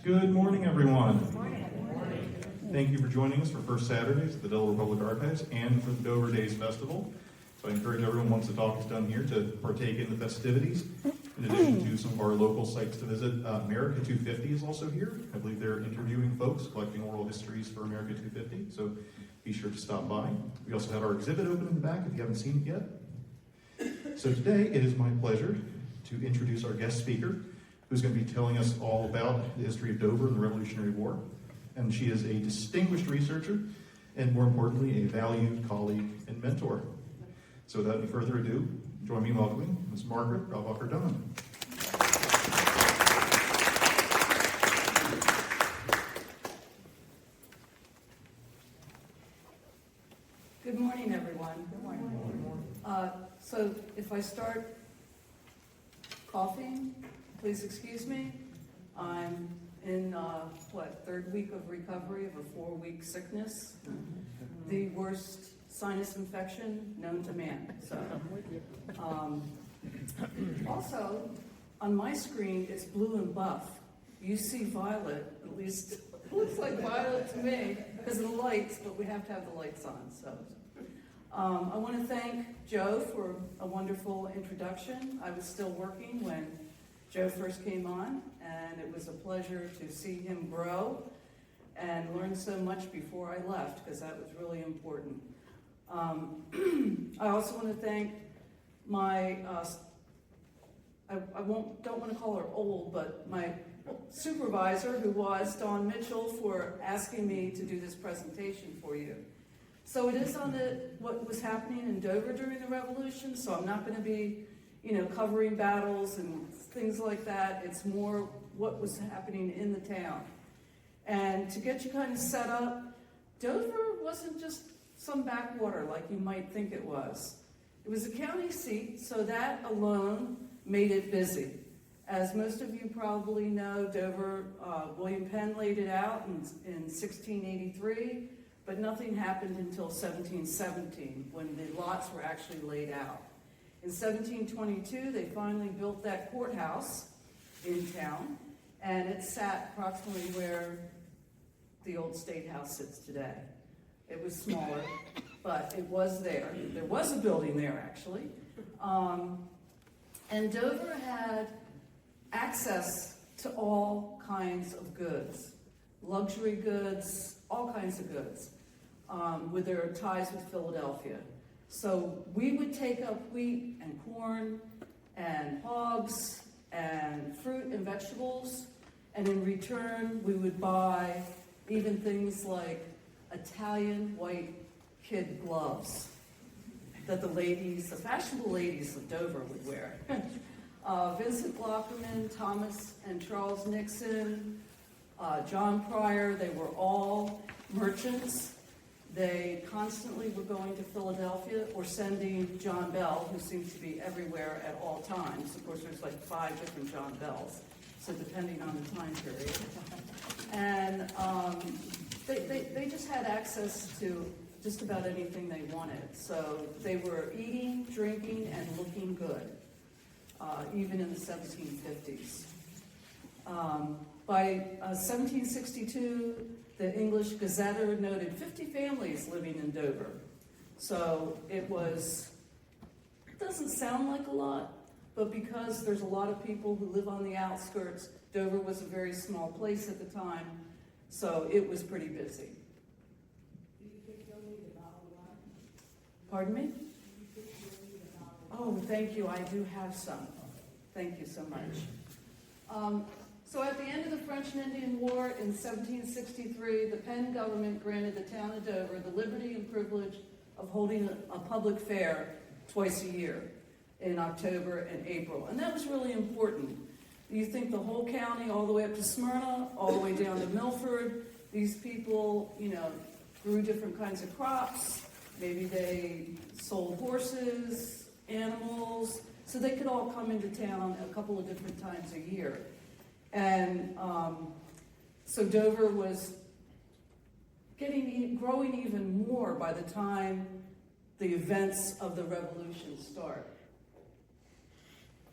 Good morning, everyone. Good morning. Thank you for joining us for First Saturdays at the Delaware Public Archives and for the Dover Days Festival. So I encourage everyone, once the talk is done here, to partake in the festivities. In addition to some of our local sites to visit, America 250 is also here. I believe they're interviewing folks, collecting oral histories for America 250, so be sure to stop by. We also have our exhibit open in the back if you haven't seen it yet. So today, it is my pleasure to introduce our guest speaker, who's going to be telling us all about the history of Dover and the Revolutionary War. And she is a distinguished researcher, and more importantly, a valued colleague and mentor. So without any further ado, join me in welcoming Ms. Margaret Raubacher Dunham. Good morning, everyone. Good morning. So if I start coughing, please excuse me. I'm in, third week of recovery of a 4-week sickness. The worst sinus infection known to man. So, also, on my screen, it's blue and buff. You see violet, at least it looks like violet to me because of the lights, but we have to have the lights on. So, I want to thank Joe for a wonderful introduction. I was still working when Joe first came on, and it was a pleasure to see him grow and learn so much before I left, because that was really important. I also want to thank my, I don't want to call her old, but my supervisor, who was Dawn Mitchell, for asking me to do this presentation for you. So it is on what was happening in Dover during the Revolution, so I'm not going to be covering battles and things like that. It's more what was happening in the town. And to get you kind of set up, Dover wasn't just some backwater like you might think it was. It was a county seat, so that alone made it busy. As most of you probably know, Dover, William Penn laid it out in 1683, but nothing happened until 1717, when the lots were actually laid out. In 1722, they finally built that courthouse in town, and it sat approximately where the old State House sits today. It was smaller, but it was there. There was a building there, actually. And Dover had access to all kinds of goods, luxury goods, all kinds of goods, with their ties with Philadelphia. So we would take up wheat and corn and hogs and fruit and vegetables, and in return we would buy even things like Italian white kid gloves that the fashionable ladies of Dover would wear. Vincent Lockerman, Thomas and Charles Nixon, John Pryor, they were all merchants. They constantly were going to Philadelphia or sending John Bell, who seems to be everywhere at all times. Of course, there's like 5 different John Bells, so depending on the time period. And they just had access to just about anything they wanted. So they were eating, drinking, and looking good, even in the 1750s. By 1762, the English Gazetter noted 50 families living in Dover. So it doesn't sound like a lot, but because there's a lot of people who live on the outskirts, Dover was a very small place at the time, so it was pretty busy. Pardon me? Oh, thank you. I do have some. Thank you so much. So at the end of the French and Indian War in 1763, the Penn government granted the town of Dover the liberty and privilege of holding a public fair twice a year in October and April. And that was really important. You think the whole county, all the way up to Smyrna, all the way down to Milford, these people, grew different kinds of crops. Maybe they sold horses, animals, so they could all come into town a couple of different times a year. And so Dover was growing even more by the time the events of the Revolution start.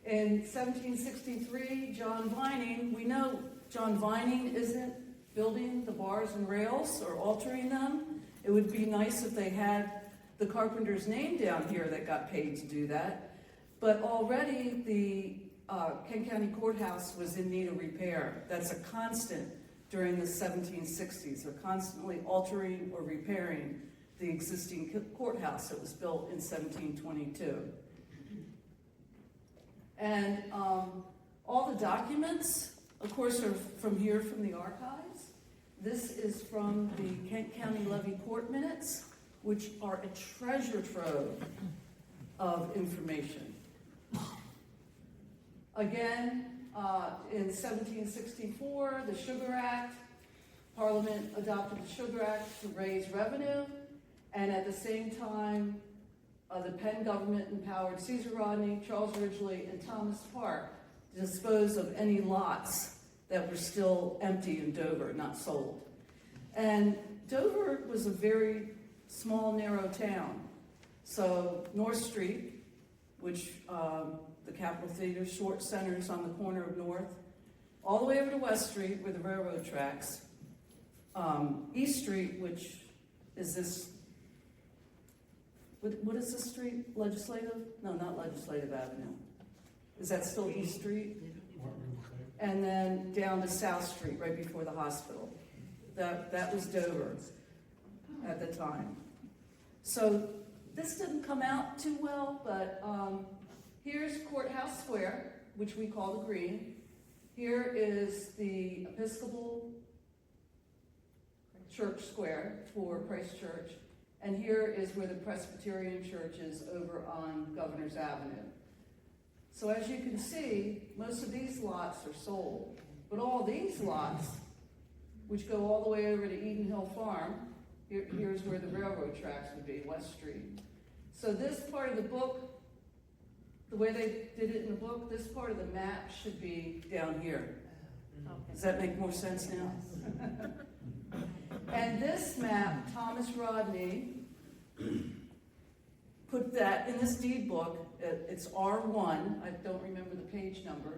In 1763, John Vining, we know John Vining isn't building the bars and rails or altering them. It would be nice if they had the carpenter's name down here that got paid to do that. But already the Kent County Courthouse was in need of repair. That's a constant during the 1760s. They're constantly altering or repairing the existing courthouse that was built in 1722. And all the documents, of course, are from here from the archives. This is from the Kent County Levy Court minutes, which are a treasure trove of information. Again, in 1764, the Sugar Act, Parliament adopted the Sugar Act to raise revenue, and at the same time, the Penn government empowered Caesar Rodney, Charles Ridgely, and Thomas Park to dispose of any lots that were still empty in Dover, not sold. And Dover was a very small, narrow town. So North Street, which the Capitol Theater short centers on the corner of North, all the way over to West Street where the railroad tracks. East Street, which is this, what is this street? Legislative? No, not Legislative Avenue. Is that still East Street? And then down to South Street, right before the hospital. That was Dover at the time. So this didn't come out too well, but here's Courthouse Square, which we call the Green. Here is the Episcopal Church Square for Christ Church. And here is where the Presbyterian Church is over on Governor's Avenue. So as you can see, most of these lots are sold. But all these lots, which go all the way over to Eden Hill Farm, here's where the railroad tracks would be, West Street. So this part of the book, the way they did it in the book, this part of the map should be down here. Does that make more sense now? And this map, Thomas Rodney put that in this deed book, it's R1, I don't remember the page number,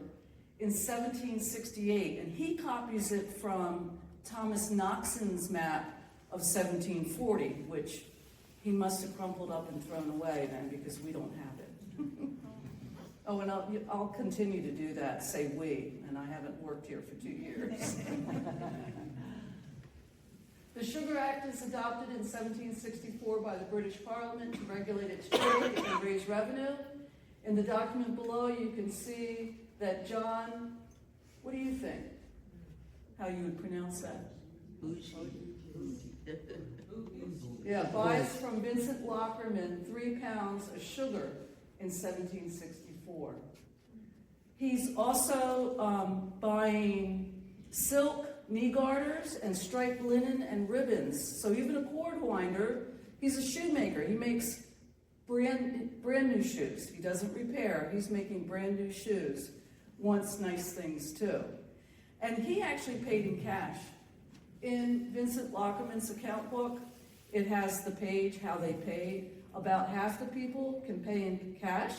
in 1768. And he copies it from Thomas Knoxon's map of 1740, which he must have crumpled up and thrown away then because we don't have it. Oh, and I'll continue to do that, say we, and I haven't worked here for 2 years. The Sugar Act is adopted in 1764 by the British Parliament to regulate its trade and raise revenue. In the document below, you can see that John, what do you think? How you would pronounce that? Yeah, buys from Vincent Lockerman 3 pounds of sugar in 1764. He's also buying silk, knee garters, and striped linen and ribbons. So even a cord winder, he's a shoemaker. He makes brand new shoes. He doesn't repair. He's making brand new shoes. Wants nice things too. And he actually paid in cash. In Vincent Lockerman's account book, it has the page how they paid. About half the people can pay in cash.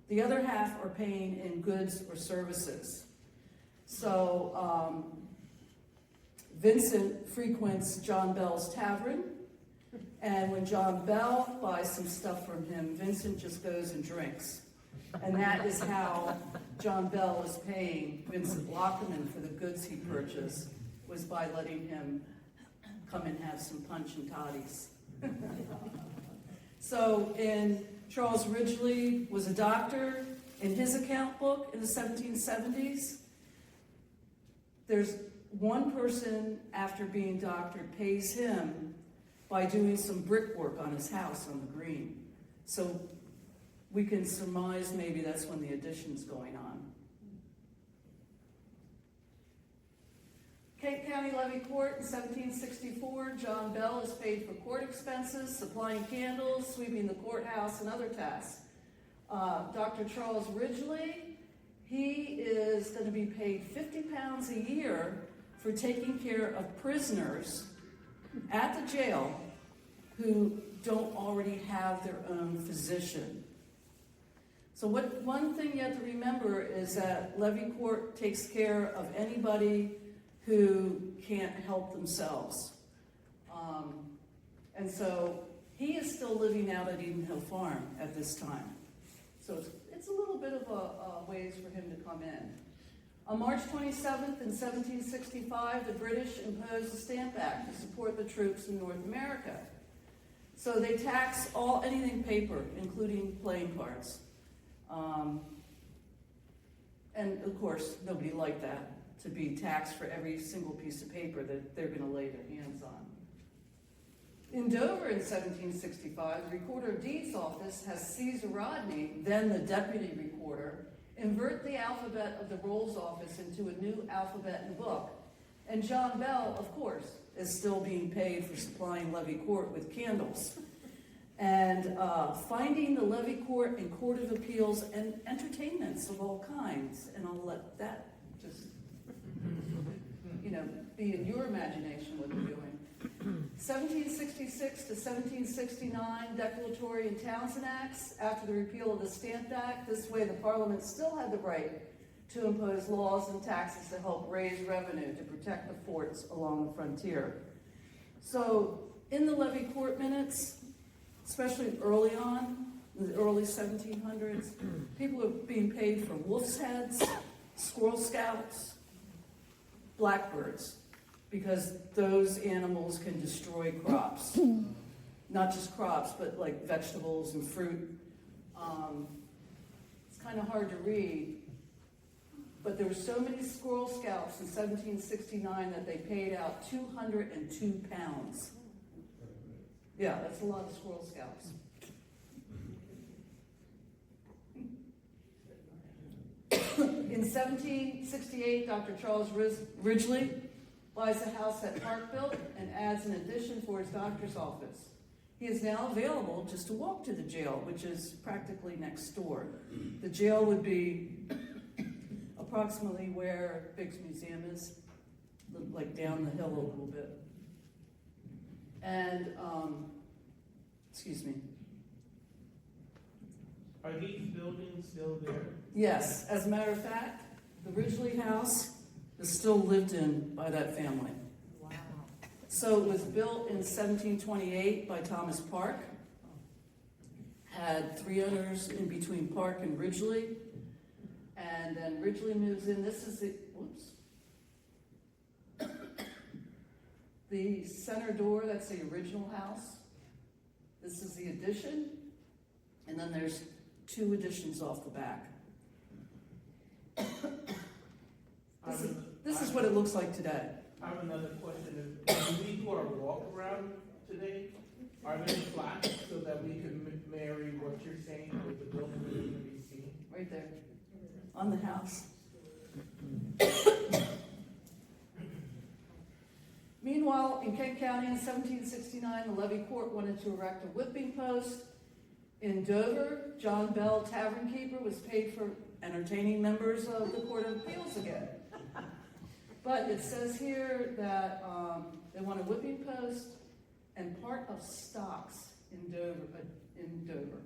The other half are paying in goods or services. So Vincent frequents John Bell's tavern, and when John Bell buys some stuff from him, Vincent just goes and drinks. And that is how John Bell is paying Vincent Lockerman for the goods he purchased, was by letting him come and have some punch and toddies. So Charles Ridgely was a doctor. In his account book in the 1770s, there's one person after being doctored pays him by doing some brickwork on his house on the Green. So we can surmise maybe that's when the addition's going on. Kent County Levy Court in 1764, John Bell is paid for court expenses, supplying candles, sweeping the courthouse, and other tasks. Dr. Charles Ridgely, he is going to be paid 50 pounds a year for taking care of prisoners at the jail who don't already have their own physician. So one thing you have to remember is that Levy Court takes care of anybody who can't help themselves. And so he is still living out at Eden Hill Farm at this time. So it's a little bit of a ways for him to come in. On March 27th in 1765, the British imposed the Stamp Act to support the troops in North America. So they tax anything paper, including playing cards. And of course, nobody liked that, to be taxed for every single piece of paper that they're going to lay their hands on. In Dover in 1765, the Recorder of Deeds office has Caesar Rodney, then the deputy recorder, invert the alphabet of the rolls office into a new alphabet and book. And John Bell, of course, is still being paid for supplying levee court with candles. And finding the levee court and court of appeals and entertainments of all kinds. And I'll let that just, be in your imagination what they're doing. 1766 to 1769, Declaratory and Townshend Acts. After the repeal of the Stamp Act, this way the Parliament still had the right to impose laws and taxes to help raise revenue to protect the forts along the frontier. So in the levee court minutes, especially early on, in the early 1700s, people are being paid for wolf's heads, squirrel scalps, blackbirds, because those animals can destroy crops. Not just crops, but like vegetables and fruit. It's kind of hard to read, but there were so many squirrel scalps in 1769 that they paid out 202 pounds. Yeah, that's a lot of squirrel scalps. In 1768, Dr. Charles Ridgely buys a house at Parkville and adds an addition for his doctor's office. He is now available just to walk to the jail, which is practically next door. The jail would be approximately where Biggs Museum is, like down the hill a little bit. And, excuse me. Are these buildings still there? Yes, as a matter of fact, the Ridgely house is still lived in by that family. Wow. So it was built in 1728 by Thomas Park. Had 3 owners in between Park and Ridgely. And then Ridgely moves in. This is the center door, that's the original house. This is the addition. And then there's 2 additions off the back. This is what it looks like today. I have another question. When we do our walk around today, are there plaques so that we can marry what you're saying with the building we're going to be seeing? Right there, on the house. Meanwhile, in Kent County in 1769, the levee court wanted to erect a whipping post. In Dover, John Bell, tavern keeper, was paid for entertaining members of the Court of Appeals again. But it says here that they want a whipping post and part of stocks in Dover,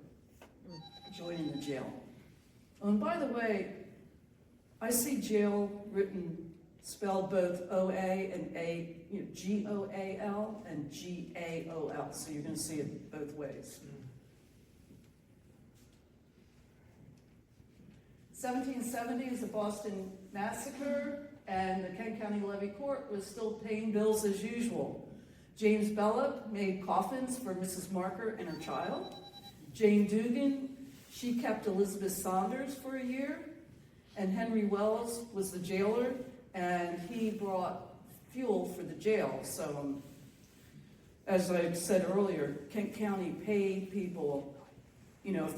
joining the jail. Oh, and by the way, I see jail spelled both O-A and A, G-O-A-L and G-A-O-L. So you're going to see it both ways. 1770 is the Boston Massacre, and the Kent County Levee Court was still paying bills as usual. James Bellop made coffins for Mrs. Marker and her child. Jane Dugan, she kept Elizabeth Saunders for a year. And Henry Wells was the jailer, and he brought fuel for the jail. So, as I said earlier, Kent County paid people. If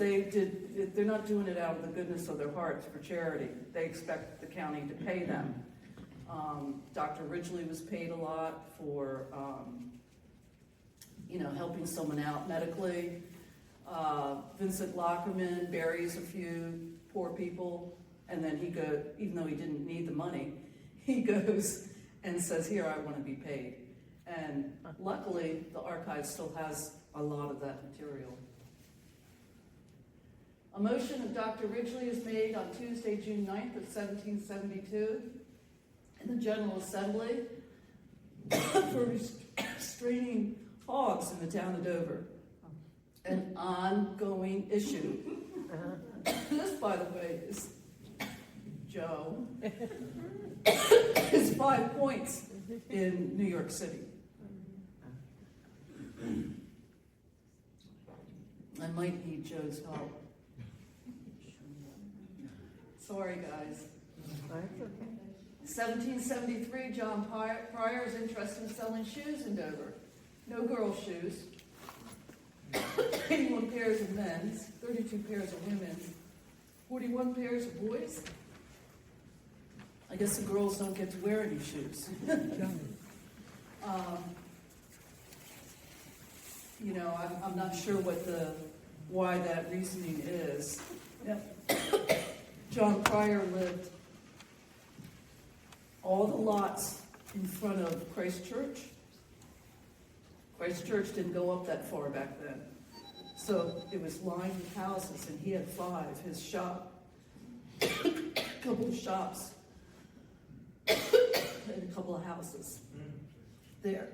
they're not doing it out of the goodness of their hearts for charity. They expect the county to pay them. Dr. Ridgely was paid a lot for, helping someone out medically. Vincent Lockerman buries a few poor people, and then he goes, even though he didn't need the money, he goes and says, "Here, I want to be paid." And luckily, the archive still has a lot of that material. A motion of Dr. Ridgely is made on Tuesday, June 9th of 1772, and in the General Assembly for restraining hogs in the town of Dover. An ongoing issue. This, by the way, is Joe. Is 5 points in New York City. I might need Joe's help. Sorry, guys. 1773, John Pryor is interested in selling shoes in Dover. No girls' shoes. 81 pairs of men's, 32 pairs of women's, 41 pairs of boys. I guess the girls don't get to wear any shoes. You know, I'm not sure why that reasoning is. Yep. John Pryor lived all the lots in front of Christ Church. Christ Church didn't go up that far back then. So it was lined with houses, and he had 5. His shop, a couple of shops, and a couple of houses there.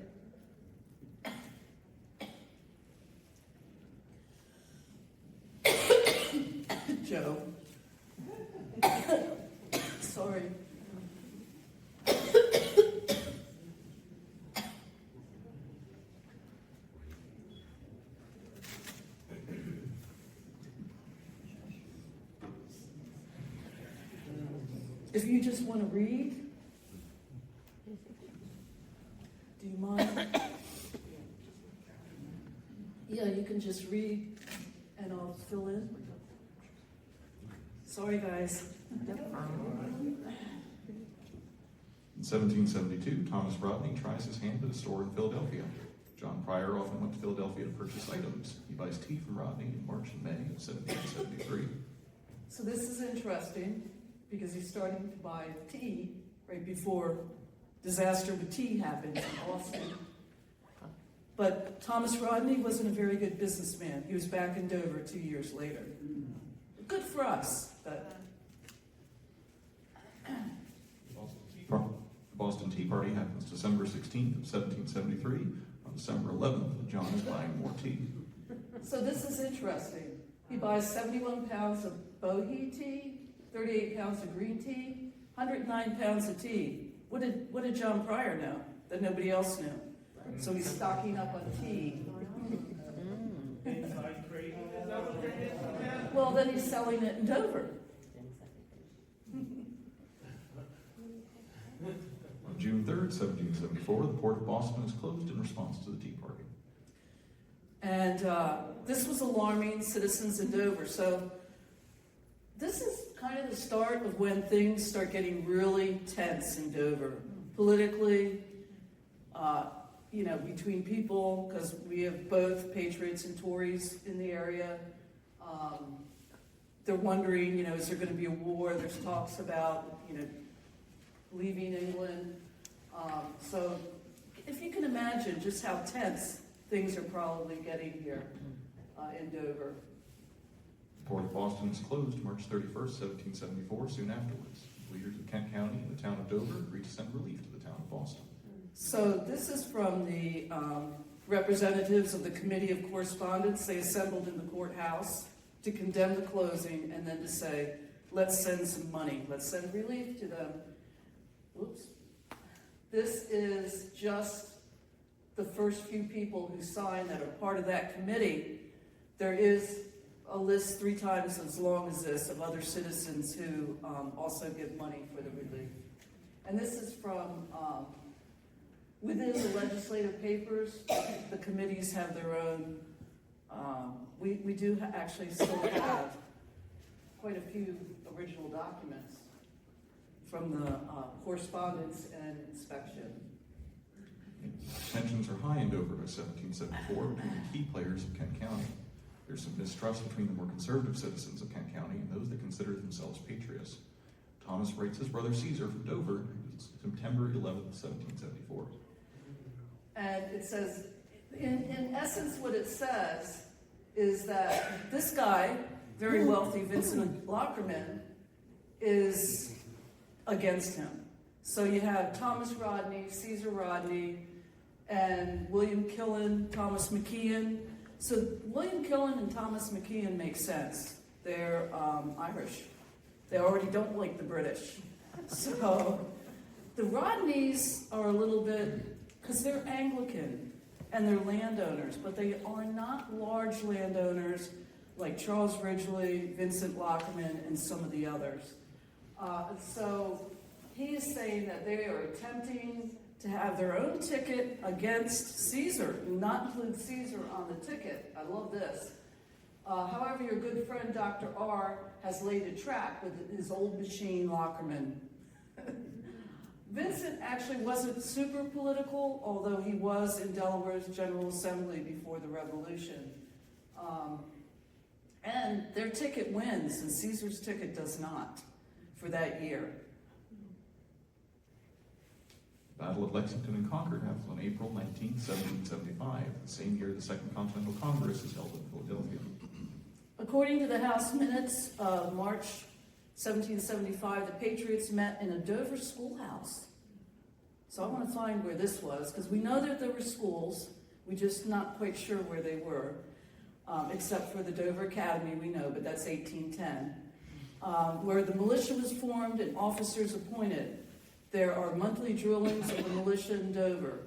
Joe. Sorry. If you just want to read, do you mind? Yeah, you can just read and I'll fill in. Sorry, guys. In 1772, Thomas Rodney tries his hand at a store in Philadelphia. John Pryor often went to Philadelphia to purchase items. He buys tea from Rodney in March and May of 1773. So this is interesting because he's starting to buy tea right before disaster with tea happened in Boston. But Thomas Rodney wasn't a very good businessman. He was back in Dover 2 years later. Good for us, but... The Boston Tea Party happens December 16th of 1773. On December 11th, John is buying more tea. So this is interesting. He buys 71 pounds of bohea tea, 38 pounds of green tea, 109 pounds of tea. What did John Pryor know that nobody else knew? So he's stocking up on tea. Well, then he's selling it in Dover. On June 3rd, 1774, the port of Boston is closed in response to the Tea Party. And this was alarming citizens in Dover. So this is kind of the start of when things start getting really tense in Dover. Politically, between people, because we have both patriots and Tories in the area. They're wondering, is there going to be a war? There's talks about, leaving England. So if you can imagine just how tense things are probably getting here in Dover. The port of Boston is closed March 31st, 1774, soon afterwards. Leaders of Kent County and the town of Dover agreed to send relief to the town of Boston. So this is from the representatives of the Committee of Correspondence. They assembled in the courthouse to condemn the closing and then to say, let's send some money. Let's send relief to them. Whoops. This is just the first few people who signed that are part of that committee. There is a list 3 times as long as this of other citizens who also give money for the relief. And this is from within the legislative papers. The committees have their own. We do actually still have quite a few original documents from the correspondence and inspection. Tensions are high in Dover by 1774 between the key players of Kent County. There's some mistrust between the more conservative citizens of Kent County and those that consider themselves patriots. Thomas writes his brother Caesar from Dover, September 11th, 1774. And it says, in essence, what it says is that this guy, very wealthy Vincent Lockerman, is against him. So you have Thomas Rodney, Caesar Rodney, and William Killen, Thomas McKeon. So William Killen and Thomas McKeon make sense. They're Irish. They already don't like the British. So the Rodneys are a little bit, because they're Anglican and they're landowners, but they are not large landowners like Charles Ridgely, Vincent Lockerman, and some of the others. So he is saying that they are attempting to have their own ticket against Caesar, not include Caesar on the ticket. I love this. However, your good friend Dr. R has laid a trap with his old machine, Lockerman. Vincent actually wasn't super political, although he was in Delaware's General Assembly before the Revolution. And their ticket wins, and Caesar's ticket does not for that year. The Battle of Lexington and Concord happens on April 19, 1775, the same year the Second Continental Congress is held in Philadelphia. According to the House minutes of March 1775, the Patriots met in a Dover schoolhouse. So I want to find where this was, because we know that there were schools. We're just not quite sure where they were, except for the Dover Academy, we know, but that's 1810, where the militia was formed and officers appointed. There are monthly drillings of the militia in Dover.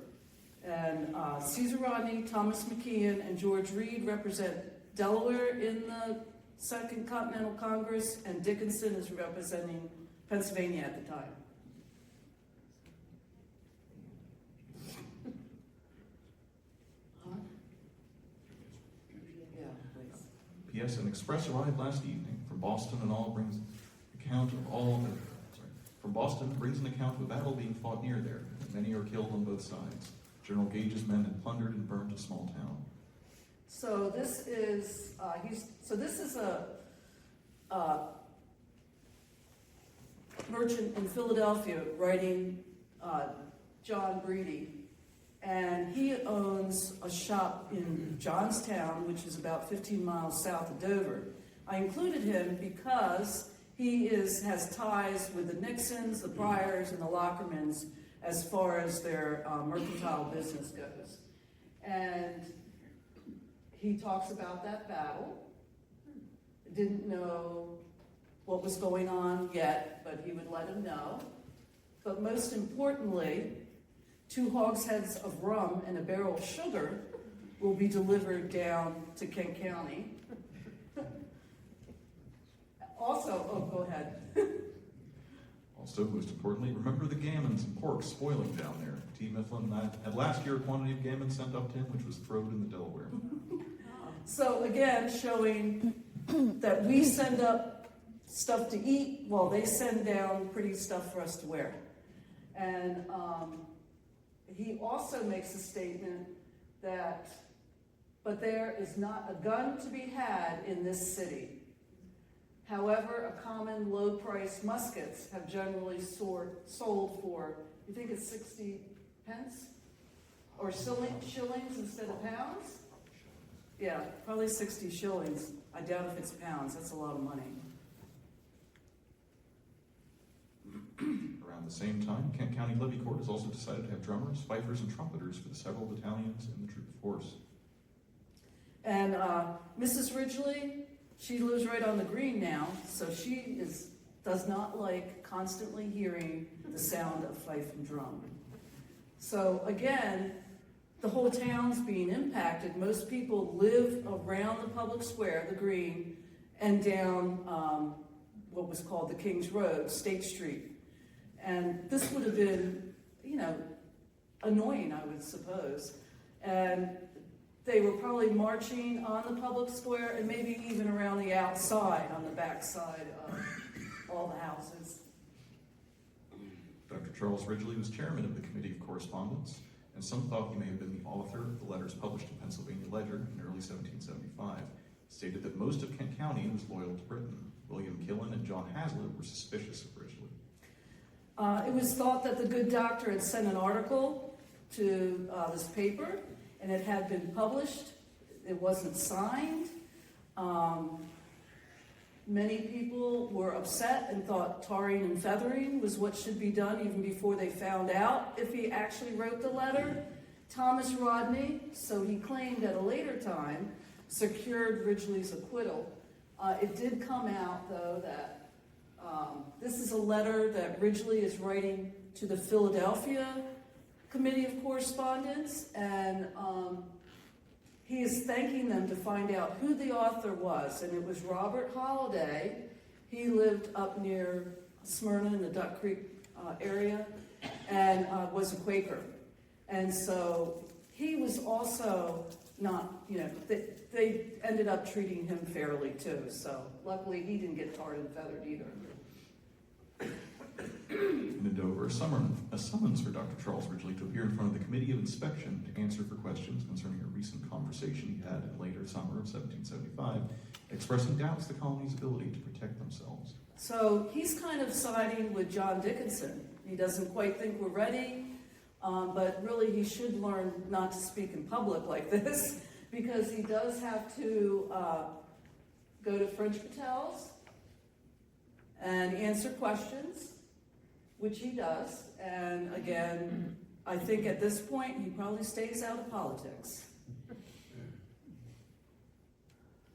And Caesar Rodney, Thomas McKeon, and George Reed represent Delaware in the Second Continental Congress, and Dickinson is representing Pennsylvania at the time. Yeah, please. P.S. An express arrived last evening from Boston and all brings account of all the From Boston brings an account of a battle being fought near there. Many are killed on both sides. General Gage's men had plundered and burned a small town. So this is a merchant in Philadelphia writing John Breedy, and he owns a shop in Johnstown, which is about 15 miles south of Dover. I included him because he has ties with the Nixons, the Pryors, and the Lockermans as far as their mercantile business goes. And he talks about that battle. Didn't know what was going on yet, but he would let him know. But most importantly, 2 hogsheads of rum and a barrel of sugar will be delivered down to Kent County. Also, go ahead. Also, most importantly, remember the gammons and pork spoiling down there. T. Mifflin had last year a quantity of gammon sent up to him, which was thrown in the Delaware. So again, showing that we send up stuff to eat while they send down pretty stuff for us to wear. And he also makes a statement that, but there is not a gun to be had in this city. However, a common low-priced muskets have generally sold for, you think it's 60 pence? Or shillings instead of pounds? Yeah, probably 60 shillings. I doubt if it's pounds. That's a lot of money. Around the same time, Kent County Levy Court has also decided to have drummers, fifers, and trumpeters for the several battalions in the troop force. And Mrs. Ridgely, she lives right on the green now, so she does not like constantly hearing the sound of fife and drum. So again, the whole town's being impacted. Most people live around the public square, the green, and down what was called the King's Road, State Street. And this would have been, annoying, I would suppose. And they were probably marching on the public square and maybe even around the outside, on the back side of all the houses. Dr. Charles Ridgely was chairman of the Committee of Correspondence, and some thought he may have been the author of the letters published in Pennsylvania Ledger in early 1775. He stated that most of Kent County was loyal to Britain. William Killen and John Hazlitt were suspicious of Ridgely. It was thought that the good doctor had sent an article to this paper, and it had been published. It wasn't signed. Many people were upset and thought tarring and feathering was what should be done even before they found out if he actually wrote the letter. Thomas Rodney, so he claimed at a later time, secured Ridgely's acquittal. It did come out, though, that this is a letter that Ridgely is writing to the Philadelphia Committee of Correspondence, and he is thanking them to find out who the author was, and it was Robert Holliday. He lived up near Smyrna in the Duck Creek area and was a Quaker. And so he was also not, they ended up treating him fairly too. So luckily he didn't get tarred and feathered either. In Dover, a summons for Dr. Charles Ridgely to appear in front of the Committee of Inspection to answer for questions concerning a recent conversation he had in later summer of 1775, expressing doubts the colony's ability to protect themselves. So he's kind of siding with John Dickinson. He doesn't quite think we're ready, but really he should learn not to speak in public like this, because he does have to go to French hotels and answer questions, which he does. And again, I think at this point, he probably stays out of politics.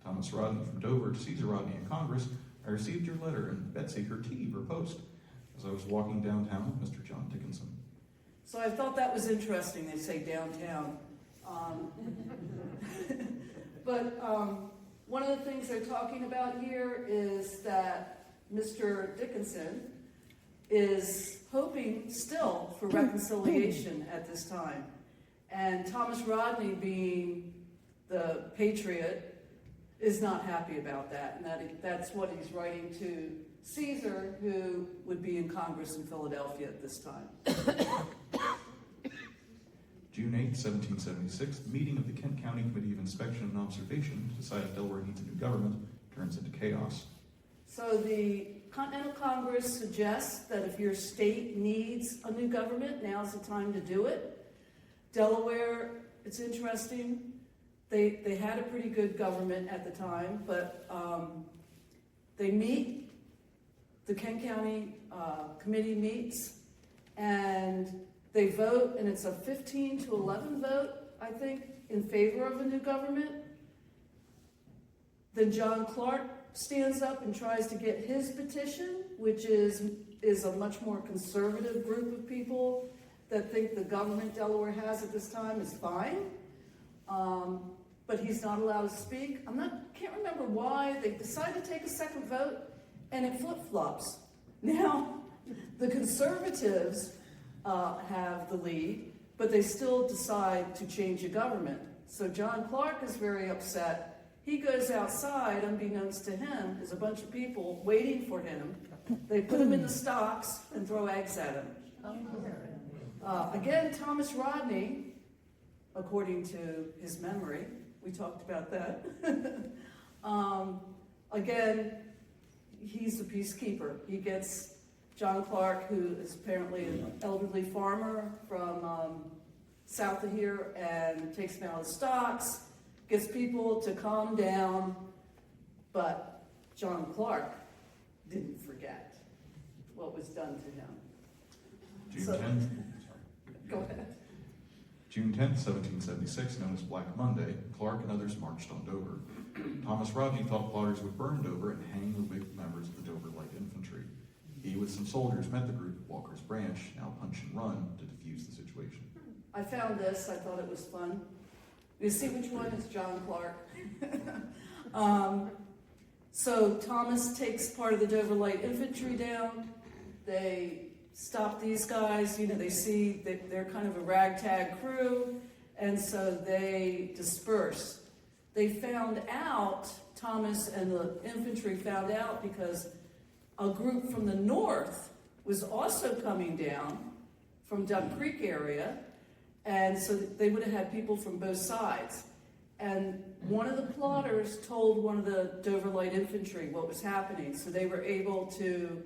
Thomas Rodney from Dover to Caesar Rodney in Congress. I received your letter and Betsy her tea or post as I was walking downtown with Mr. John Dickinson. So I thought that was interesting, they say downtown. But one of the things they're talking about here is that Mr. Dickinson is hoping still for reconciliation at this time. And Thomas Rodney, being the patriot, is not happy about that. And that's what he's writing to Caesar, who would be in Congress in Philadelphia at this time. June 8, 1776, the meeting of the Kent County Committee of Inspection and Observation to decide if Delaware needs a new government turns into chaos. So the Continental Congress suggests that if your state needs a new government, now's the time to do it. Delaware, it's interesting, they had a pretty good government at the time, but they meet, the Kent County Committee meets, and they vote, and it's a 15 to 11 vote, I think, in favor of a new government. Then John Clark stands up and tries to get his petition, which is a much more conservative group of people that think the government Delaware has at this time is fine. But he's not allowed to speak. Can't remember why. They decided to take a second vote, and it flip-flops. Now, the conservatives have the lead, but they still decide to change the government. So John Clark is very upset. He goes outside, unbeknownst to him, there's a bunch of people waiting for him. They put him in the stocks and throw eggs at him. Again, Thomas Rodney, according to his memory, we talked about that. Again, he's a peacekeeper. He gets John Clark, who is apparently an elderly farmer from south of here, and takes him out of the stocks, gets people to calm down, but John Clark didn't forget what was done to him. Go ahead. June 10th, 1776, known as Black Monday, Clark and others marched on Dover. Thomas Rodney thought plotters would burn Dover and hang the whipped members of the Dover Light Infantry. He, with some soldiers, met the group at Walker's Branch, now Punch and Run, to defuse the situation. I found this. I thought it was fun. You see which one is John Clark. So Thomas takes part of the Dover Light Infantry down. They stop these guys. They see that they're kind of a ragtag crew, and so they disperse. They found out, Thomas and the infantry found out, because a group from the north was also coming down from Duck Creek area, and so they would have had people from both sides. And one of the plotters told one of the Dover Light Infantry what was happening, so they were able to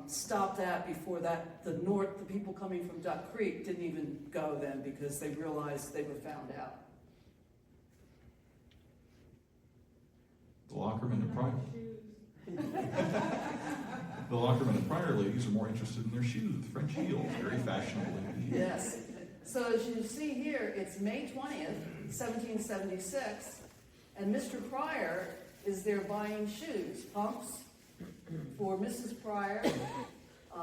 stop that before the people coming from Duck Creek didn't even go then, because they realized they were found out. The Lockerman to Pride. The Lockerman and Pryor ladies are more interested in their shoes with French heels, very fashionable indeed. Yes. So as you see here, it's May 20th, 1776, and Mr. Pryor is there buying shoes, pumps for Mrs. Pryor,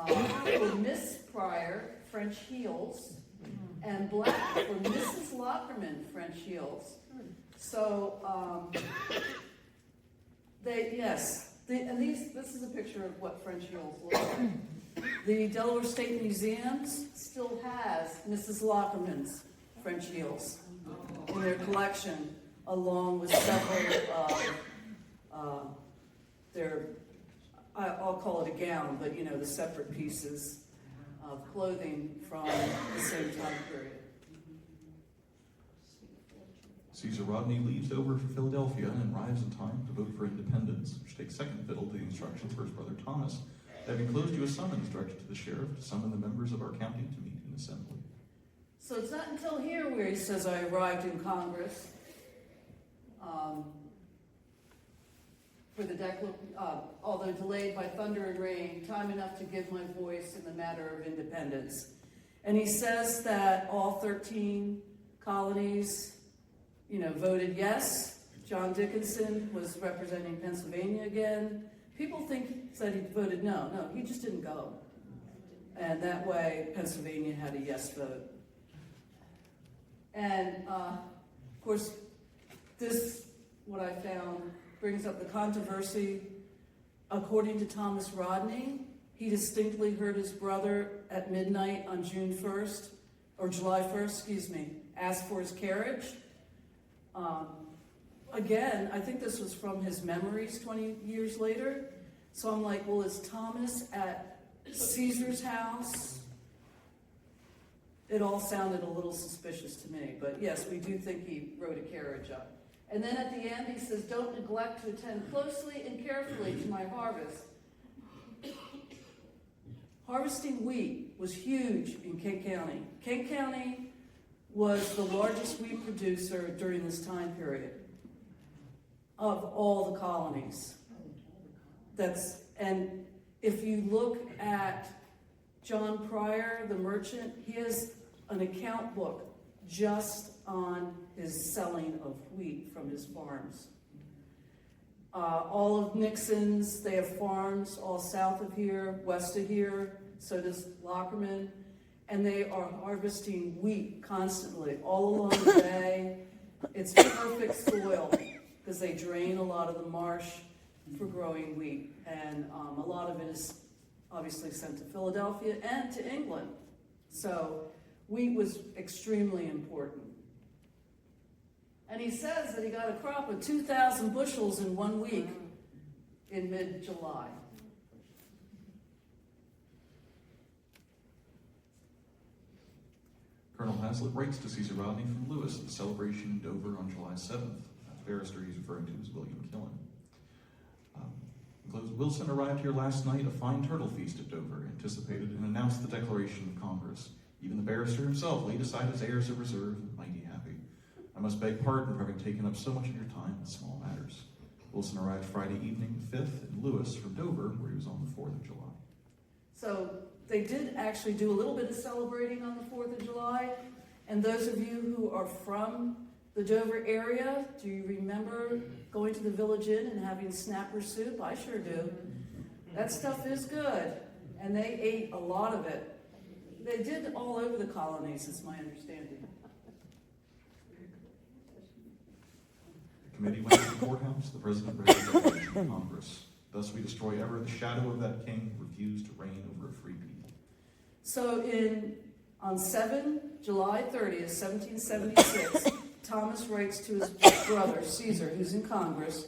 for Miss Pryor, French heels, and black for Mrs. Lockerman, French heels. So, this is a picture of what French heels look like. The Delaware State Museums still has Mrs. Lockerman's French heels in their collection, along with several of their, I'll call it a gown, but the separate pieces of clothing from the same time period. Caesar Rodney leaves Dover for Philadelphia and arrives in time to vote for independence, which takes second fiddle to the instructions for his brother Thomas, having closed you a summons directed to the sheriff to summon the members of our county to meet in assembly. So it's not until here where he says, I arrived in Congress for the although delayed by thunder and rain, time enough to give my voice in the matter of independence. And he says that all 13 colonies voted yes. John Dickinson was representing Pennsylvania again. People think that he voted no. No, he just didn't go. And that way, Pennsylvania had a yes vote. And, of course, this, what I found, brings up the controversy. According to Thomas Rodney, he distinctly heard his brother at midnight on June 1st, or July 1st, ask for his carriage. Again, I think this was from his memories 20 years later. So I'm like, well, is Thomas at Caesar's house? It all sounded a little suspicious to me. But yes, we do think he wrote a carriage up. And then at the end he says, don't neglect to attend closely and carefully to my harvest. Harvesting wheat was huge in Kent County. Kent County was the largest wheat producer during this time period of all the colonies. And if you look at John Pryor, the merchant, he has an account book just on his selling of wheat from his farms. All of Nixon's, they have farms all south of here, west of here, so does Lockerman. And they are harvesting wheat constantly, all along the bay. It's perfect soil because they drain a lot of the marsh for growing wheat. And a lot of it is obviously sent to Philadelphia and to England. So wheat was extremely important. And he says that he got a crop of 2,000 bushels in 1 week in mid-July. Colonel Hazlitt writes to Caesar Rodney from Lewis at the celebration in Dover on July 7th. That barrister he's referring to is William Killen. Wilson arrived here last night, a fine turtle feast at Dover, anticipated and announced the declaration of Congress. Even the barrister himself laid aside his airs of reserve and mighty happy. I must beg pardon for having taken up so much of your time in small matters. Wilson arrived Friday evening, the 5th, in Lewis from Dover, where he was on the 4th of July. So they did actually do a little bit of celebrating on the 4th of July. And those of you who are from the Dover area, do you remember going to the Village Inn and having snapper soup? I sure do. That stuff is good. And they ate a lot of it. They did all over the colonies, is my understanding. The committee went to the courthouse. The president read the declaration of Congress. Thus we destroy ever the shadow of that king who refused to reign over a free people. So on July 30th, 1776, Thomas writes to his brother, Caesar, who's in Congress,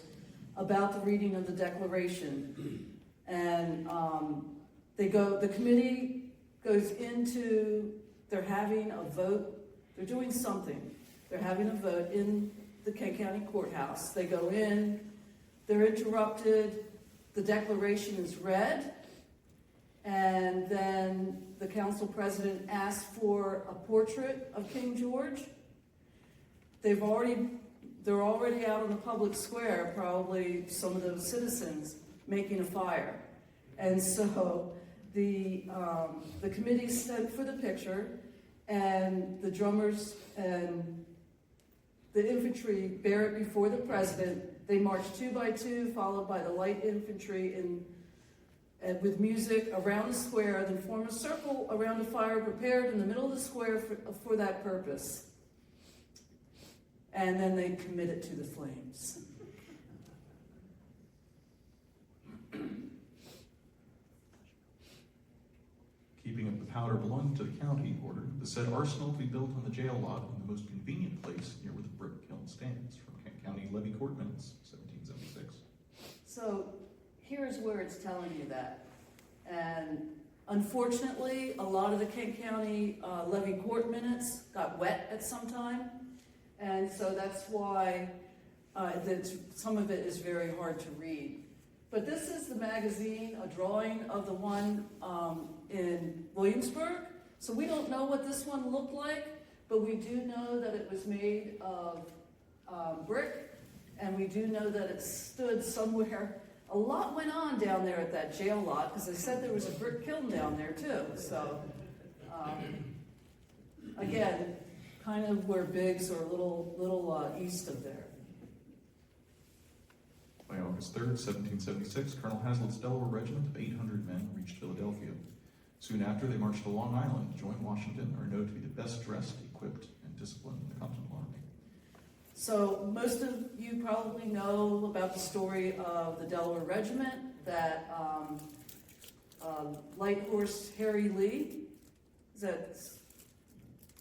about the reading of the Declaration. And the committee goes into, they're having a vote, they're doing something. They're having a vote in the Kent County Courthouse. They go in, they're interrupted, the Declaration is read, and then the council president asks for a portrait of King George. They're already out in the public square, probably some of those citizens, making a fire. And so the committee sent for the picture, and the drummers and the infantry bear it before the president. They march 2 by 2, followed by the light infantry and with music around the square, then form a circle around the fire prepared in the middle of the square for that purpose. And then they commit it to the flames. Keeping up the powder belonging to the county ordered the said arsenal to be built on the jail lot in the most convenient place near where the brick kiln stands, from Kent County Levy Court Minutes, 1776. So here's where it's telling you that. And unfortunately, a lot of the Kent County Levy Court Minutes got wet at some time. And so that's why some of it is very hard to read. But this is the magazine, a drawing of the one in Williamsburg. So we don't know what this one looked like, but we do know that it was made of brick, and we do know that it stood somewhere. A lot went on down there at that jail lot, because they said there was a brick kiln down there too. So again, kind of where Biggs or a little east of there. By August 3rd, 1776, Colonel Hazlitt's Delaware regiment of 800 men reached Philadelphia. Soon after, they marched to Long Island to join Washington, are known to be the best dressed, equipped, and disciplined in the Continental Army. So most of you probably know about the story of the Delaware Regiment, that Light Horse Harry Lee, is that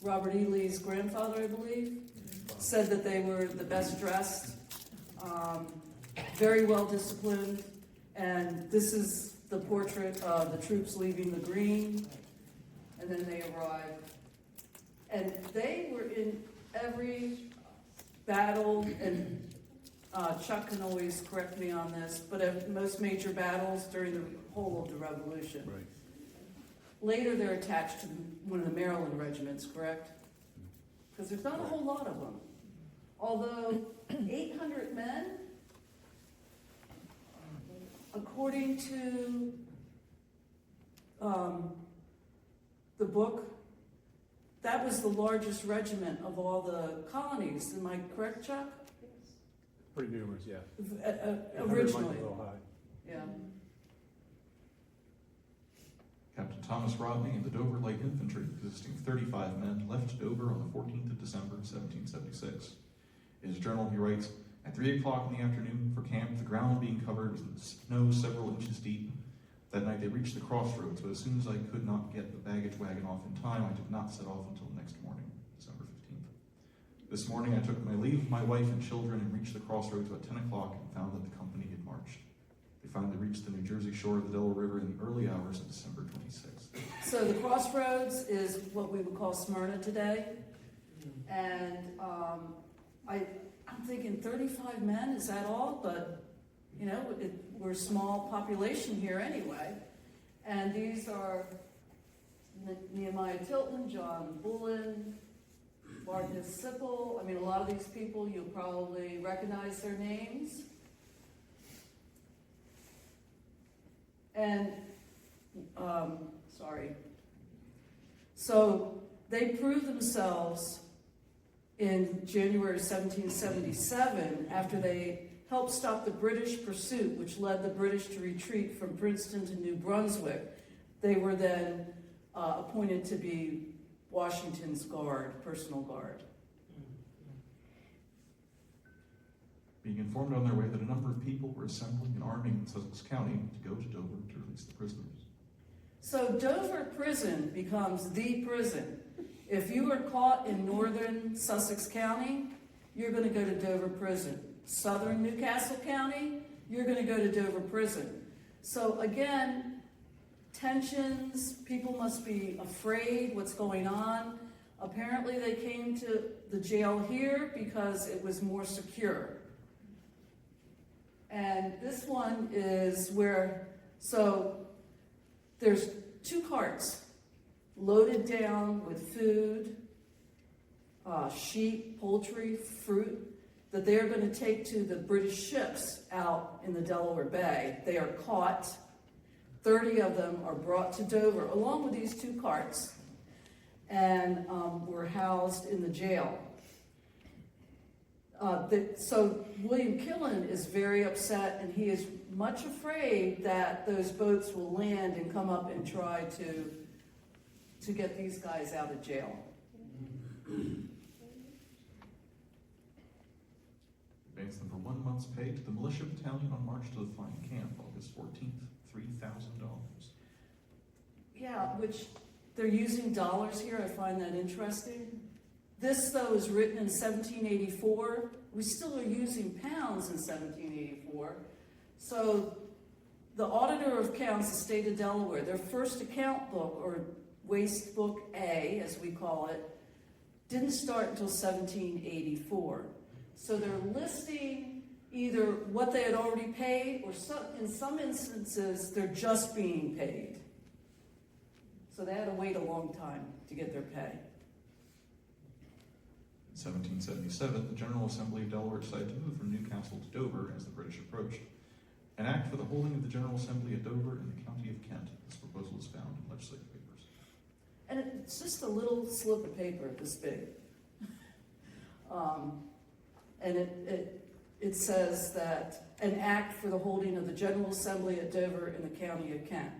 Robert E. Lee's grandfather, I believe, said that they were the best dressed, very well disciplined, and this is the portrait of the troops leaving the green, and then they arrived. And they were in every battle, and Chuck can always correct me on this, but at most major battles during the whole of the Revolution. Right. Later, they're attached to one of the Maryland regiments, correct? Because there's not a whole lot of them. Although 800 men, according to the book, that was the largest regiment of all the colonies. Am I correct, Chuck? Pretty numerous, yeah. 800 might be Originally. a little high. Yeah. Captain Thomas Rodney and the Dover Light Infantry, consisting of 35 men, left Dover on the 14th of December, 1776. In his journal, he writes, "At 3 o'clock in the afternoon, for camp, the ground being covered with snow several inches deep. That night they reached the crossroads, but as soon as I could not get the baggage wagon off in time, I did not set off until the next morning, December 15th. This morning I took my leave of my wife and children and reached the crossroads about 10 o'clock and found that the company had marched. They finally reached the New Jersey shore of the Delaware River in the early hours of December 26th. So the crossroads is what we would call Smyrna today. And I'm thinking 35 men, is that all? But, you know, we're a small population here anyway. And these are Nehemiah Tilton, John Bullen, Margaret Sipple. I mean, a lot of these people, you'll probably recognize their names. And, so they proved themselves in January 1777 after they helped stop the British pursuit, which led the British to retreat from Princeton to New Brunswick. They were then appointed to be Washington's guard, personal guard. Being informed on their way that a number of people were assembling and arming in Sussex County to go to Dover to release the prisoners. So Dover prison becomes the prison. If you are caught in northern Sussex County, you're going to go to Dover prison. Southern Newcastle County, you're going to go to Dover prison. So again, tensions, people must be afraid what's going on. Apparently they came to the jail here because it was more secure. And this one is where, so there's 2 carts loaded down with food, sheep, poultry, fruit. that they are going to take to the British ships out in the Delaware Bay. They are caught. 30 of them are brought to Dover, along with these 2 carts, and were housed in the jail. So William Killen is very upset, and he is much afraid that those boats will land and come up and try to get these guys out of jail. Advance them for 1 month's pay to the militia battalion on march to the flying camp, August 14th, $3,000. Yeah, which they're using dollars here. I find that interesting. This, though, is written in 1784. We still are using pounds in 1784. So the Auditor of Accounts, the state of Delaware, their first account book, or Waste Book A, as we call it, didn't start until 1784. So they're listing either what they had already paid, or in some instances, they're just being paid. So they had to wait a long time to get their pay. In 1777, the General Assembly of Delaware decided to move from Newcastle to Dover as the British approached. An act for the holding of the General Assembly at Dover in the county of Kent. This proposal is found in legislative papers. And it's just a little slip of paper this big. And it says that an act for the holding of the General Assembly at Dover in the county of Kent.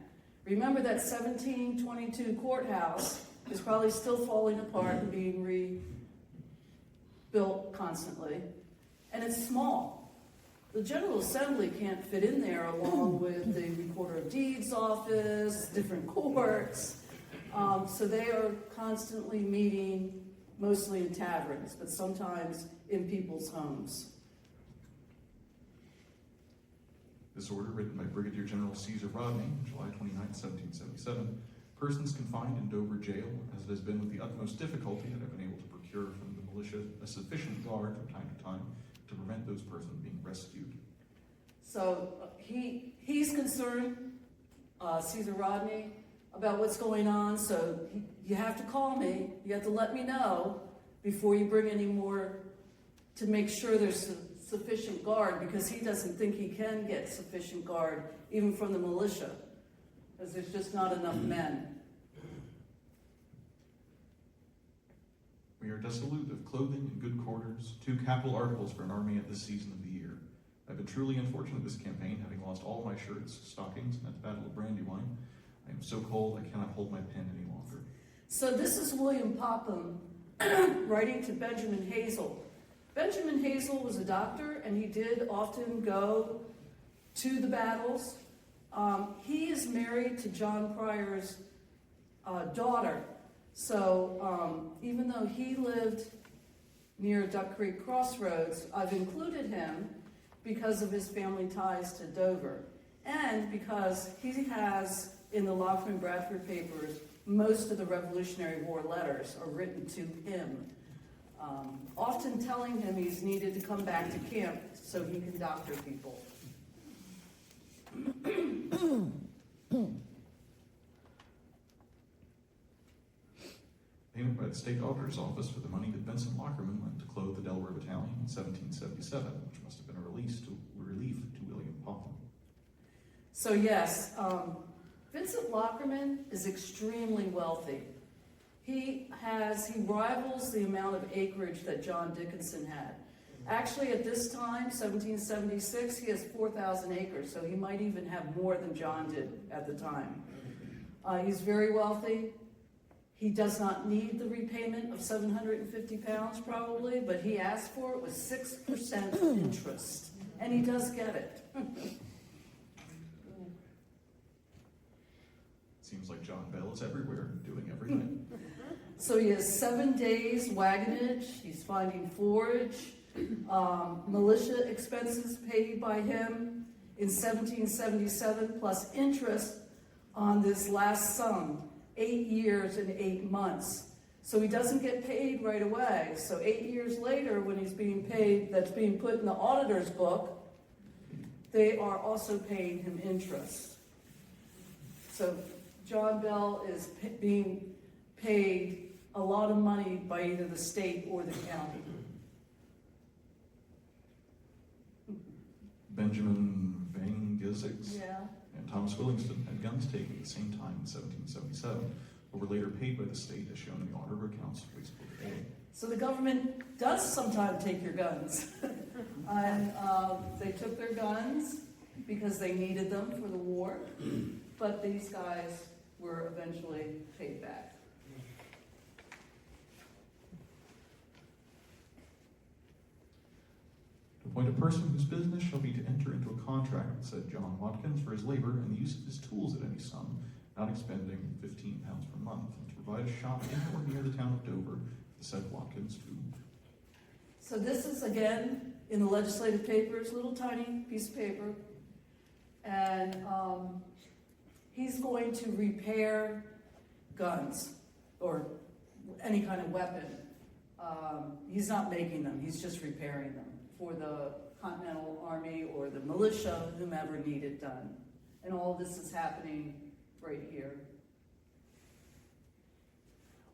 Remember that 1722 courthouse is probably still falling apart and being rebuilt constantly. And it's small. The General Assembly can't fit in there along with the Recorder of Deeds office, different courts. So they are constantly meeting, mostly in taverns, but sometimes in people's homes. This order, written by Brigadier General Caesar Rodney, July 29, 1777, persons confined in Dover jail, as it has been with the utmost difficulty that I've been able to procure from the militia a sufficient guard from time to time to prevent those persons being rescued. So he's concerned, Caesar Rodney, about what's going on, so you have to call me, you have to let me know before you bring any more, to make sure there's sufficient guard, because he doesn't think he can get sufficient guard even from the militia, because there's just not enough men. We are dissolute of clothing and good quarters, 2 capital articles for an army at this season of the year. I've been truly unfortunate this campaign, having lost all my shirts, stockings, and at the Battle of Brandywine. I am so cold I cannot hold my pen any longer. So this is William Popham writing to Benjamin Hazel. Benjamin Hazel was a doctor, and he did often go to the battles. He is married to John Pryor's daughter. So even though he lived near Duck Creek Crossroads, I've included him because of his family ties to Dover, and because he has, in the Lockman Bradford papers, most of the Revolutionary War letters are written to him, often telling him he's needed to come back to camp so he can doctor people. Payment by the State Auditor's Office for the money that Vincent Lockerman lent to clothe the Delaware Battalion in 1777, which must have been a relief to William Popham. So yes, Vincent Lockerman is extremely wealthy. He rivals the amount of acreage that John Dickinson had. Actually, at this time, 1776, he has 4,000 acres, so he might even have more than John did at the time. He's very wealthy. He does not need the repayment of 750 pounds, probably, but he asked for it with 6% interest, and he does get it. Seems like John Bell is everywhere, doing everything. So he has 7 days wagonage, he's finding forage, militia expenses paid by him in 1777, plus interest on this last sum, 8 years and 8 months. So he doesn't get paid right away. So 8 years later, when he's being paid, that's being put in the auditor's book, they are also paying him interest. So John Bell is being paid a lot of money by either the state or the county. Benjamin Van Gisix Yeah. and Thomas Williamson had guns taken at the same time in 1777, but were later paid by the state as shown in the Auditor of Accounts Facebook A. So the government does sometimes take your guns. And they took their guns because they needed them for the war, but these guys were eventually paid back. To appoint a person whose business shall be to enter into a contract with said John Watkins for his labor and the use of his tools at any sum, not expending £15 per month, and to provide a shop in or near the town of Dover for the said Watkins who. So this is, again, in the legislative papers, little tiny piece of paper. And he's going to repair guns or any kind of weapon. He's not making them, he's just repairing them for the Continental Army or the militia, whomever need it done. And all this is happening right here.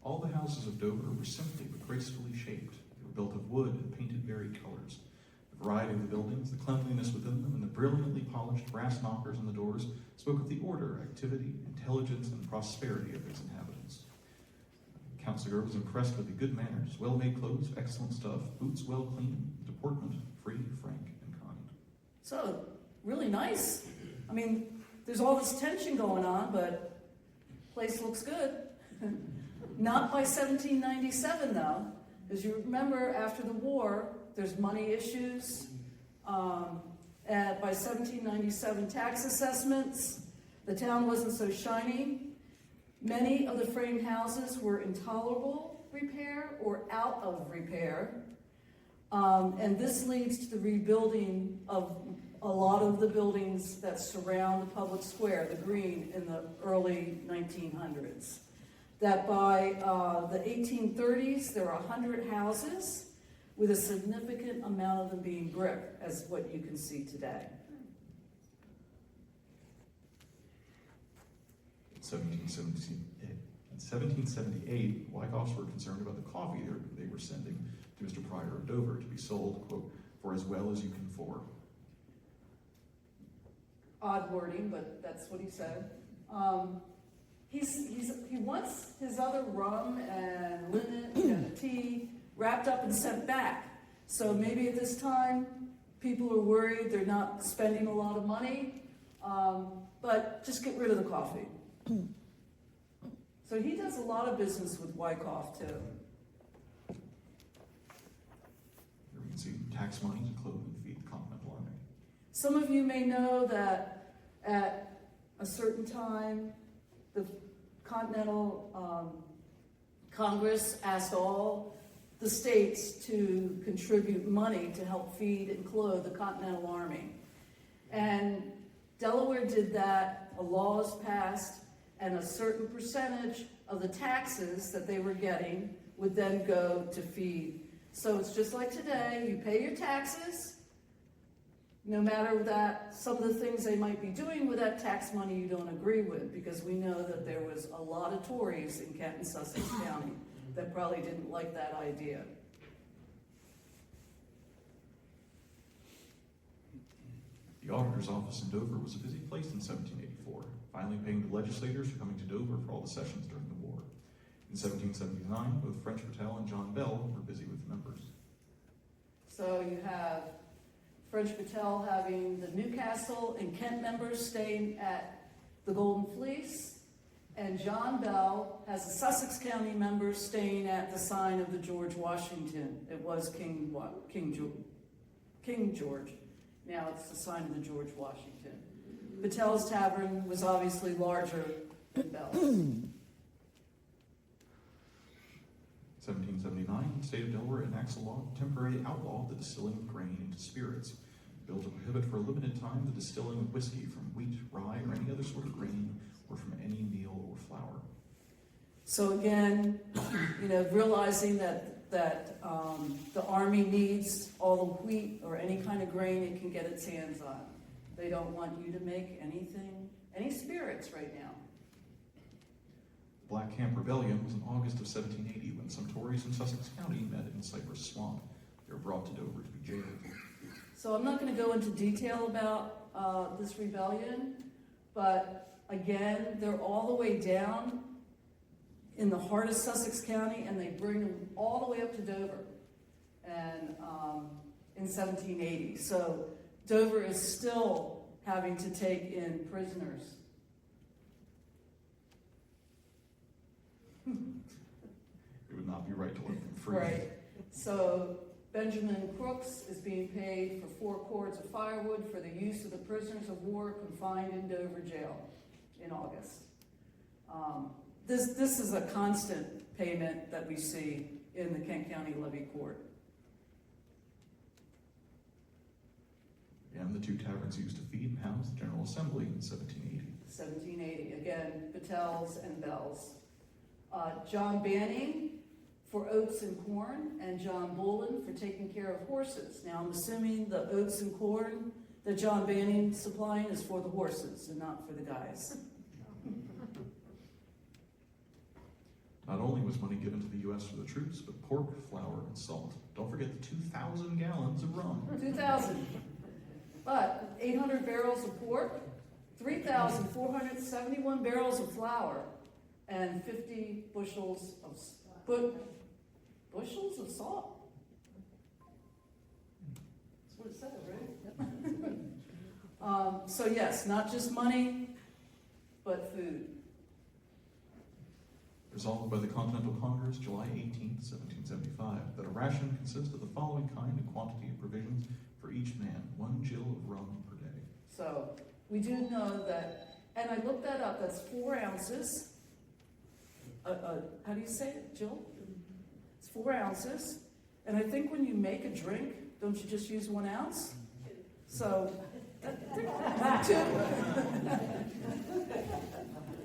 All the houses of Dover were simply but gracefully shaped. They were built of wood and painted varied colors. The variety of the buildings, the cleanliness within them, and the brilliantly polished brass knockers on the doors spoke of the order, activity, intelligence, and prosperity of its inhabitants. Count Segur was impressed with the good manners, well-made clothes, excellent stuff, boots well clean, deportment free, frank, and kind. So, really nice. I mean, there's all this tension going on, but place looks good. Not by 1797, though, because you remember after the war, there's money issues. By 1797, tax assessments, the town wasn't so shiny. Many of the frame houses were intolerable repair or out of repair. And this leads to the rebuilding of a lot of the buildings that surround the public square, the green, in the early 1900s. That by the 1830s, there were 100 houses, with a significant amount of them being brick, as what you can see today. In 1778, Wyckoffs were concerned about the coffee they were sending to Mr. Pryor of Dover to be sold, quote, for as well as you can for. Odd wording, but that's what he said. He wants his other rum and linen and tea wrapped up and sent back. So maybe at this time, people are worried they're not spending a lot of money, but just get rid of the coffee. So he does a lot of business with Wyckoff, too. Here we can see tax money to clothe and feed the Continental Army. Some of you may know that at a certain time, the Continental Congress asked all the states to contribute money to help feed and clothe the Continental Army. And Delaware did that, a law was passed, and a certain percentage of the taxes that they were getting would then go to feed. So it's just like today, you pay your taxes, no matter that some of the things they might be doing with that tax money you don't agree with, because we know that there was a lot of Tories in Kent and Sussex County that probably didn't like that idea. The auditor's office in Dover was a busy place in 1784, finally paying the legislators for coming to Dover for all the sessions during the war. In 1779, both French Patel and John Bell were busy with members. So you have French Patel having the Newcastle and Kent members staying at the Golden Fleece, and John Bell has the Sussex County members staying at the sign of the George Washington. It was King George. Now it's the sign of the George Washington. Patel's Tavern was obviously larger than Bell's. 1779, the state of Delaware enacts a law to temporarily outlaw the distilling of grain into spirits. A bill to prohibit for a limited time the distilling of whiskey from wheat, rye, or any other sort of grain, or from any meal or flour. So again, realizing that the Army needs all the wheat or any kind of grain it can get its hands on. They don't want you to make any spirits right now. The Black Camp Rebellion was in August of 1780 when some Tories in Sussex County met in Cypress Swamp. They were brought to Dover to be jailed. So I'm not going to go into detail about this rebellion, but again, they're all the way down in the heart of Sussex County, and they bring them all the way up to Dover, and in 1780. So Dover is still having to take in prisoners. It would not be right to let them free. Right. So Benjamin Crooks is being paid for 4 cords of firewood for the use of the prisoners of war confined in Dover jail in August. This is a constant payment that we see in the Kent County Levy Court. And the 2 taverns used to feed and house the General Assembly in 1780. 1780, again, Patels and Bells. John Banning for oats and corn, and John Bullen for taking care of horses. Now, I'm assuming the oats and corn that John Banning supplying is for the horses and not for the guys. Not only was money given to the U.S. for the troops, but pork, flour, and salt. Don't forget the 2,000 gallons of rum. 2,000. But 800 barrels of pork, 3,471 barrels of flour, and 50 bushels of bushels of salt. That's what it said, right? So yes, not just money, but food. Resolved by the Continental Congress, July 18, 1775, that a ration consist of the following kind and quantity of provisions for each man, 1 gill of rum per day. So we do know that, and I looked that up, that's 4 ounces. How do you say it, Jill? It's 4 ounces. And I think when you make a drink, don't you just use 1 ounce? So, 2.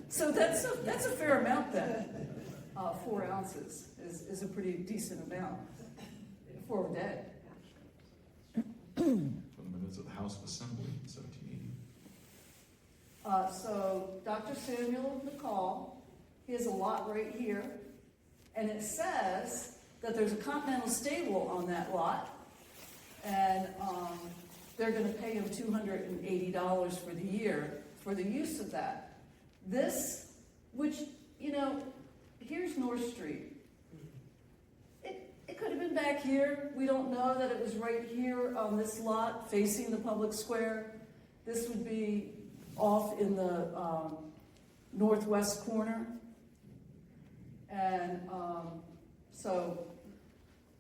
So that's a fair amount then. 4 ounces is a pretty decent amount for a day. From the minutes of the House of Assembly in 1780. So Dr. Samuel McCall, he has a lot right here, and it says that there's a Continental stable on that lot, and they're going to pay him $280 for the year for the use of that. This, which, here's North Street. It could have been back here. We don't know that it was right here on this lot facing the public square. This would be off in the northwest corner. And so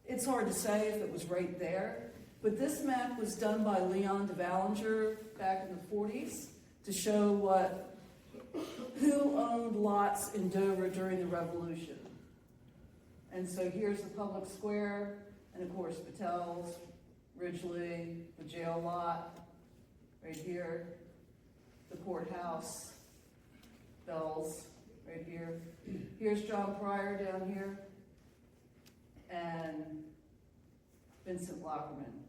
it's hard to say if it was right there. But this map was done by Leon de Vallinger back in the 40s to show who owned lots in Dover during the Revolution. And so here's the public square, and of course Patel's, Ridgely, the jail lot, right here, the courthouse, Bell's, right here. Here's John Pryor down here, and Vincent Lockerman,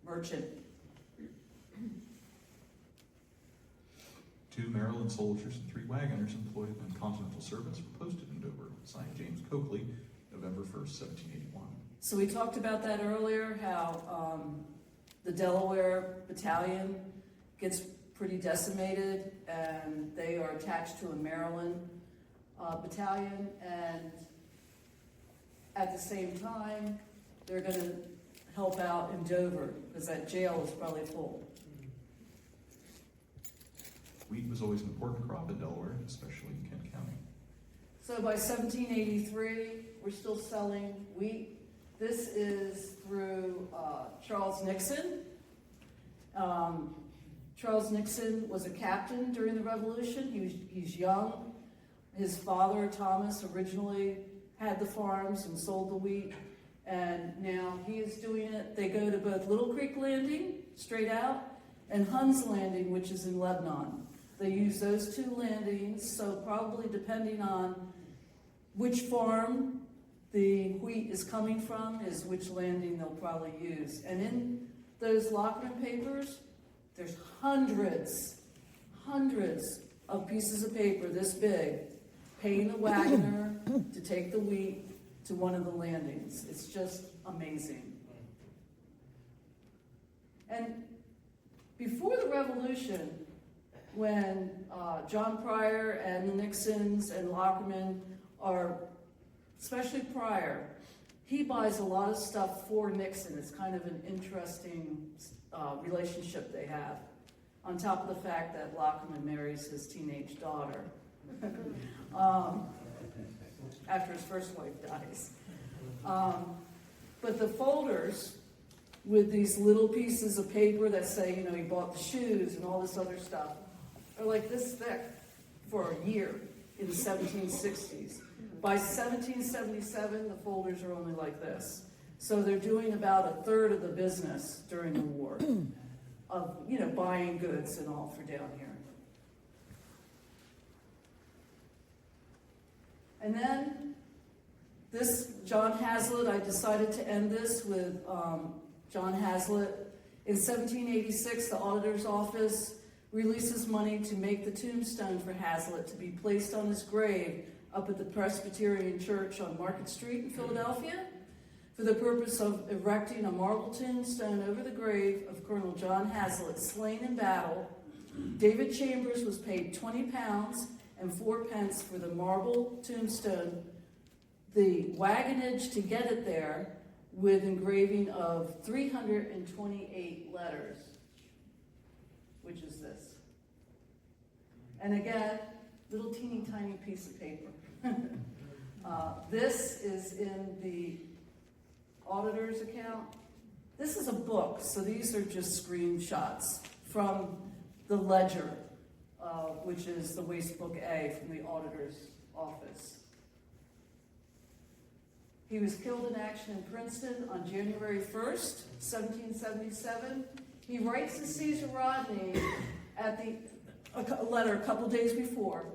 merchant. 2 Maryland soldiers and 3 wagoners employed in continental service were posted in Dover. Signed James Coakley, November 1st, 1781. So we talked about that earlier, how the Delaware battalion gets pretty decimated, and they are attached to a Maryland battalion, and at the same time, they're going to help out in Dover, because that jail is probably full. Wheat was always an important crop in Delaware, especially in Kent County. So by 1783, we're still selling wheat. This is through Charles Nixon. Charles Nixon was a captain during the Revolution. He's young. His father, Thomas, originally had the farms and sold the wheat, and now he is doing it. They go to both Little Creek Landing, straight out, and Hunn's Landing, which is in Lebanon. They use those 2 landings, so probably depending on which farm the wheat is coming from is which landing they'll probably use. And in those Lockman papers, there's hundreds of pieces of paper this big, paying the wagoner to take the wheat to one of the landings. It's just amazing. And before the Revolution, when John Pryor and the Nixons and Lockerman are, especially Pryor, he buys a lot of stuff for Nixon. It's kind of an interesting relationship they have, on top of the fact that Lockerman marries his teenage daughter after his first wife dies. But the folders with these little pieces of paper that say, you know, he bought the shoes and all this other stuff, are like this thick for a year in the 1760s. By 1777, the folders are only like this. So they're doing about a third of the business during the war of, you know, buying goods and all for down here. And then this, John Hazlitt, I decided to end this with John Hazlitt. In 1786, the auditor's office releases money to make the tombstone for Hazlitt to be placed on his grave up at the Presbyterian Church on Market Street in Philadelphia for the purpose of erecting a marble tombstone over the grave of Colonel John Hazlitt, slain in battle. David Chambers was paid £20 and 4 pence for the marble tombstone, the wagonage to get it there, with engraving of 328 letters, which is this. And again, little teeny tiny piece of paper. This is in the auditor's account. This is a book, so these are just screenshots from the ledger, which is the Waste Book A from the auditor's office. He was killed in action in Princeton on January 1st, 1777. He writes to Caesar Rodney a letter a couple days before,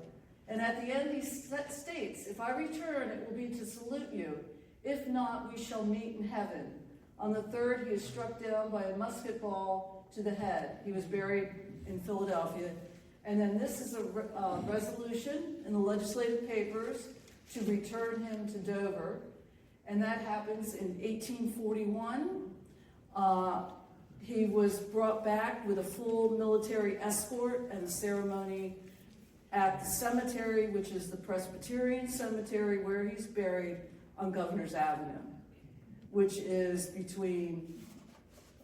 and at the end he states, "If I return, it will be to salute you. If not, we shall meet in heaven." On the 3rd, he is struck down by a musket ball to the head. He was buried in Philadelphia. And then this is a resolution in the legislative papers to return him to Dover. And that happens in 1841. He was brought back with a full military escort and a ceremony at the cemetery, which is the Presbyterian Cemetery, where he's buried on Governor's Avenue, which is between,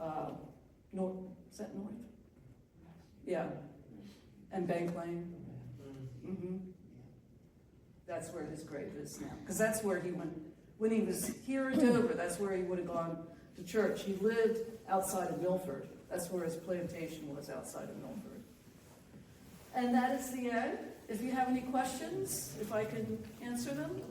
is that north? Yeah, and Bank Lane. Mm-hmm. That's where his grave is now, because that's where he went. When he was here in Dover, that's where he would have gone to church. He lived outside of Milford. That's where his plantation was, outside of Milford. And that is the end. If you have any questions, if I can answer them.